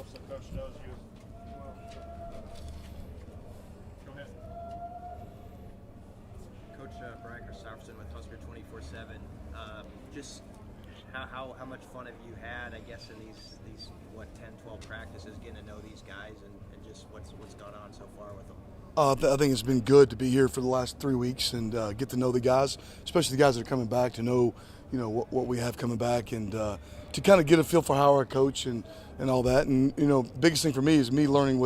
helps the coach knows you well. Go ahead. Coach Brian Christopherson with Husker 24/7. Just how much fun have you had, I guess, in these 10, 12 practices, getting to know these guys and just what's gone on so far with them? I think it's been good to be here for the last 3 weeks and get to know the guys, especially the guys that are coming back, to know, what we have coming back, and to kind of get a feel for how our coach and all that. And, biggest thing for me is me learning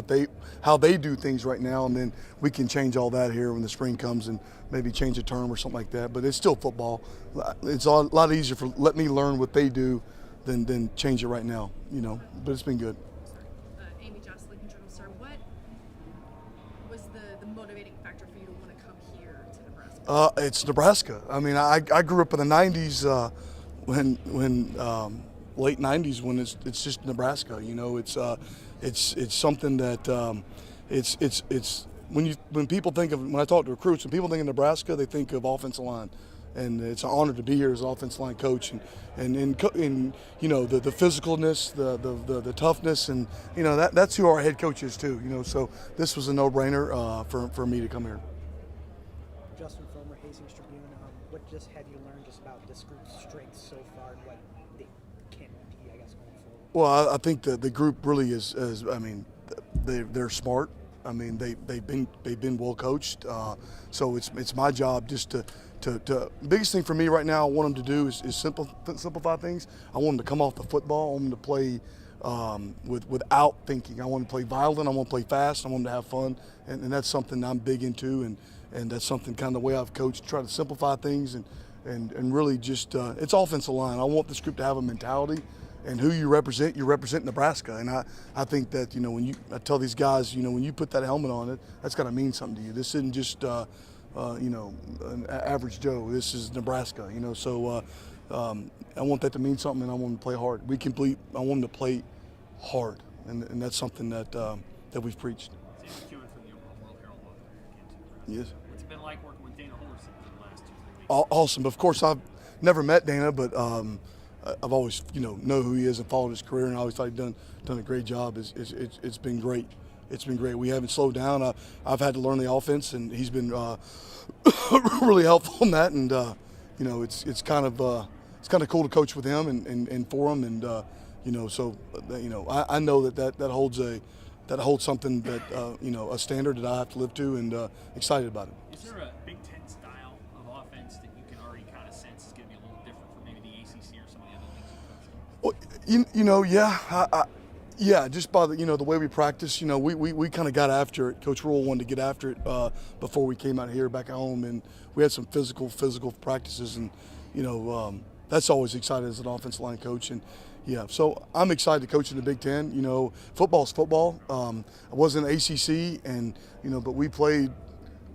how they do things right now, and then we can change all that here when the spring comes and maybe change a term or something like that. But it's still football. It's a lot easier for let me learn what they do than change it right now, but it's been good. Amy Jocelyn, Journal Star, what was the motivating factor for you to want to come here to Nebraska? It's Nebraska. I mean, I grew up in the '90s when late '90s when it's just Nebraska. It's something that it's when people think of, when I talk to recruits, when people think of Nebraska, they think of offensive line. And it's an honor to be here as an offensive line coach, and the physicalness, the toughness, and that's who our head coach is too. So this was a no-brainer for me to come here. Justin, former Hastings Tribune, what just have you learned just about this group's strengths so far and what they can be, I guess, going forward? Well, I think the group really is. I mean, they're smart. I mean, they've been well coached. So it's my job just to biggest thing for me right now I want them to do is simplify things. I want them to come off the football. I want them to play without thinking. I want them to play violent. I want them to play fast. I want them to have fun, and that's something I'm big into, and that's something kind of the way I've coached. Try to simplify things and really just it's offensive line. I want this group to have a mentality. And who you represent Nebraska. And I think that, I tell these guys, when you put that helmet on it, that's got to mean something to you. This isn't just, an average Joe. This is Nebraska, So I want that to mean something, and I want them to play hard. I want them to play hard, and that's something that we've preached. Sam McEwen from the Oklahoma World Herald again, too. Yes. What's it been like working with Dana Holgorsen for the last 2-3 weeks? Awesome. Of course, I've never met Dana, but I've always, know who he is and followed his career, and I always thought he'd done a great job. It's been great. It's been great. We haven't slowed down. I've had to learn the offense, and he's been really helpful in that. And it's kind of cool to coach with him and for him, and so I know that holds something that a standard that I have to live to, and excited about it. Is there a Big Ten style of offense that you can already kind of sense is going to be a little different from maybe the ACC or some of the other leagues you've coached in? Yeah, just by the way we practice, we kind of got after it. Coach Rule wanted to get after it before we came out here back at home, and we had some physical practices, and that's always exciting as an offensive line coach. And yeah, so I'm excited to coach in the Big Ten. Football's football. I was in the ACC, and but we played.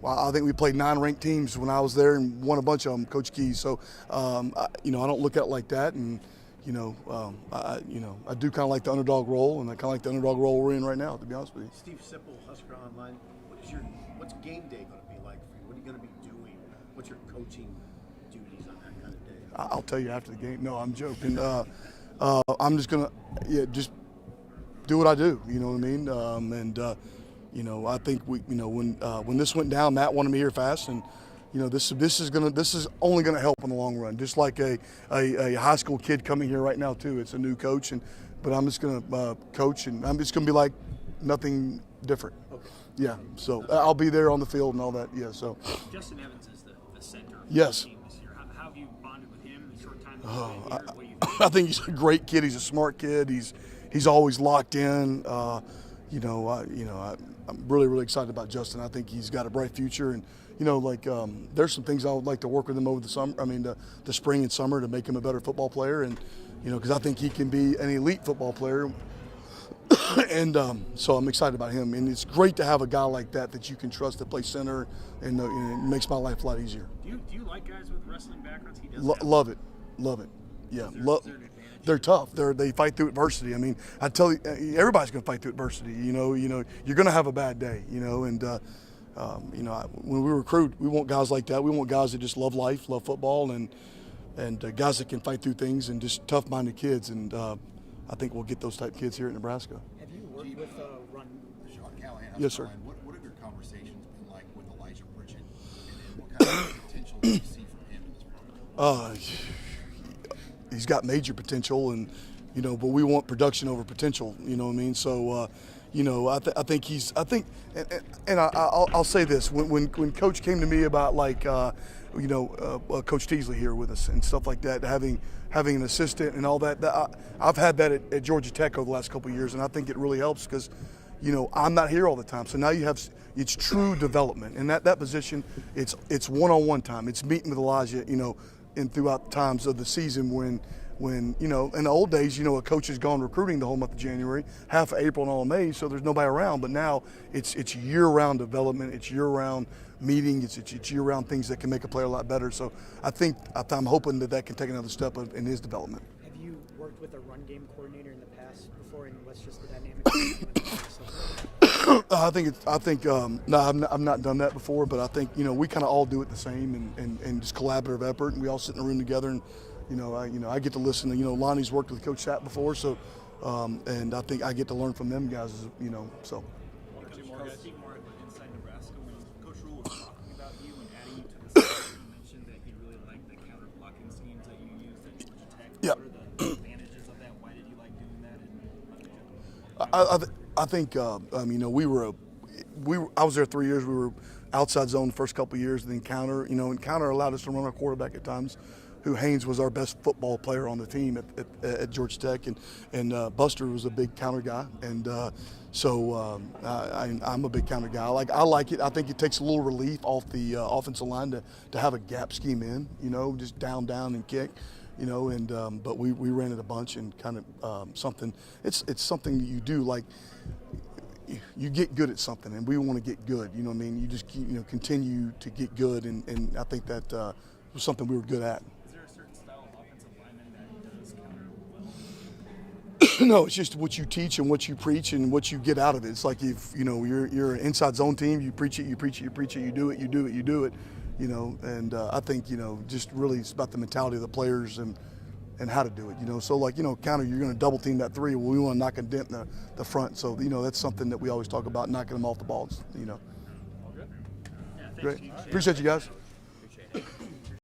Well, I think we played 9 ranked teams when I was there and won a bunch of them, Coach Keys. So I don't look at it like that, and I do kind of like the underdog role, and I kind of like the underdog role we're in right now, to be honest with you. Steve Sipple, Husker Online. What's game day going to be like for you? What are you going to be doing? What's your coaching duties on that kind of day? I'll tell you after the game. No, I'm joking. I'm just gonna just do what I do. You know what I mean? I think when this went down, Matt wanted me here fast, and this is only gonna help in the long run. Just like a high school kid coming here right now too. It's a new coach, but I'm just gonna coach, and I'm just gonna be like nothing different. Okay. Yeah. So I'll be there on the field and all that. Yeah. So. Justin Evans is the center of Yes. the team this year. How have you bonded with him in the short time that you've been here? What do you think? I think he's a great kid. He's a smart kid. He's always locked in. I'm really excited about Justin. I think he's got a bright future, and there's some things I would like to work with him over the summer. I mean, the spring and summer to make him a better football player, and because I think he can be an elite football player. And so I'm excited about him, and it's great to have a guy like that you can trust to play center, and it makes my life a lot easier. Do you like guys with wrestling backgrounds? He does. Love it. Yeah, Is there an advantage? They're tough. They fight through adversity. I mean, I tell you, everybody's going to fight through adversity. You're going to have a bad day. And when we recruit, we want guys like that. We want guys that just love life, love football, and guys that can fight through things, and just tough-minded kids. And I think we'll get those type kids here at Nebraska. Have worked with a run. Sean Callahan. Yes, sir. What have your conversations been like with Elijah Pritchett, and what kind of potential do you see from him in this program? He's got major potential, and but we want production over potential. You know what I mean? So, I think he's. I think, and I'll say this: when Coach came to me about Coach Teasley here with us and stuff like that, having an assistant and all that. I've had that at Georgia Tech over the last couple of years, and I think it really helps because, I'm not here all the time. So now it's true development, and that position, it's one-on-one time. It's meeting with Elijah, and throughout times of the season when in the old days, a coach is gone recruiting the whole month of January, half of April and all of May, so there's nobody around. But now it's year-round development, it's year-round meeting, it's year-round things that can make a player a lot better. So I'm hoping that can take another step in his development. Have you worked with a run game coordinator in the past before, and what's just the dynamic? No, I've not done that before, but I think we kind of all do it the same and just collaborative effort, and we all sit in a room together, and I get to listen to Lonnie's worked with Coach Sapp before, so and I think I get to learn from them guys, so. Speak more inside Nebraska when Coach Rule was talking about you and adding you to the staff. You mentioned that he really liked the counter blocking schemes that you used at Georgia Tech. Yeah. What are the advantages of that? Why did you like doing that? I think I was there 3 years. We were outside zone the first couple of years, and then counter. And counter allowed us to run our quarterback at times. Who Haynes was our best football player on the team at Georgia Tech, and Buster was a big counter guy, and so I'm a big counter guy. I like it. I think it takes a little relief off the offensive line to have a gap scheme in, just down and kick. But we ran it a bunch and kind of something. It's something that you do, like you get good at something, and we want to get good. You know what I mean? You just keep, continue to get good, and I think that was something we were good at. Is there a certain style of offensive lineman that does counter well? No, it's just what you teach and what you preach and what you get out of it. It's like if you're an inside zone team, you preach it, you preach it, you preach it, you do it. And I think just really it's about the mentality of the players and how to do it. So counter, you're going to double team that three. Well, we want to knock a dent in the front. So that's something that we always talk about, knocking them off the balls. All good. Yeah, thanks, Great. Geep. Appreciate you guys.